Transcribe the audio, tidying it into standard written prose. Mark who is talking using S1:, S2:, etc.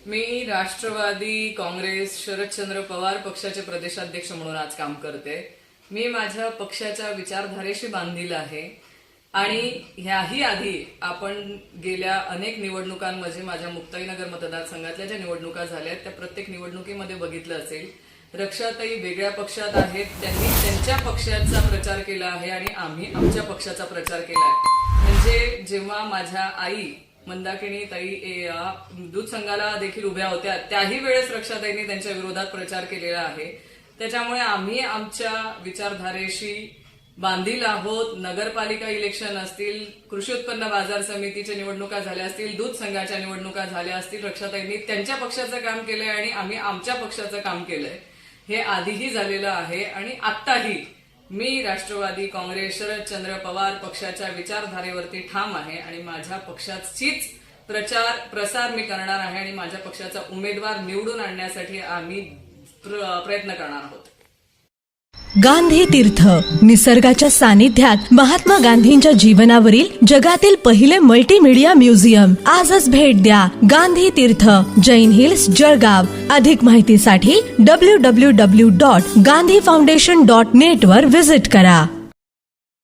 S1: मी राष्ट्रवादी काँग्रेस शरदचंद्र पवार पक्षाचे प्रदेशाध्यक्ष म्हणून आज काम करते. मी माझ्या पक्षाच्या विचारधारेशी बांधील आहे आणि ह्याही आधी आपण गेल्या अनेक निवडणुकांमध्ये माझ्या मुक्ताईनगर मतदारसंघातल्या ज्या निवडणुका झाल्या त्या प्रत्येक निवडणुकीमध्ये बघितलं असेल. रक्षाताई वेगळ्या पक्षात आहेत, त्यांनी त्यांच्या पक्षाचा प्रचार केला आहे आणि आम्ही आमच्या पक्षाचा प्रचार केला आहे. म्हणजे जेव्हा माझ्या आई मंदाकिनी ताई दूध संघाला देखील उभ्या होत्या त्याही वेळेस रक्षाताईंनी त्यांच्या विरोधात प्रचार केलेला आहे. त्याच्यामुळे आम्ही आमच्या विचारधारेशी बांधील आहोत. नगरपालिका इलेक्शन असतील, कृषी उत्पन्न बाजार समितीच्या निवडणुका झाल्या असतील, दूध संघाच्या निवडणुका झाल्या असतील, रक्षाताईंनी त्यांच्या पक्षाचं काम केलंय आणि आम्ही आमच्या पक्षाचं काम केलंय. हे आधीही झालेलं आहे आणि आत्ताही मी राष्ट्रवादी काँग्रेस शरदचंद्र पवार पक्षाच्या विचारधारेवरती ठाम आहे आणि माझ्या पक्षाचीच प्रसार मी करणार आहे आणि माझ्या पक्षाचा उमेदवार निवडून आणण्यासाठी आम्ही प्रयत्न करणार आहोत.
S2: गांधी तीर्थ निसर्गाच्या सानिध्यात महात्मा गांधींच्या जीवनावरील जगातील पहिले मल्टीमीडिया म्युझियम. आजच भेट द्या. गांधी तीर्थ, जैन हिल्स, जळगाव. अधिक माहितीसाठी www.gandhifoundation.net वर व्हिजिट करा.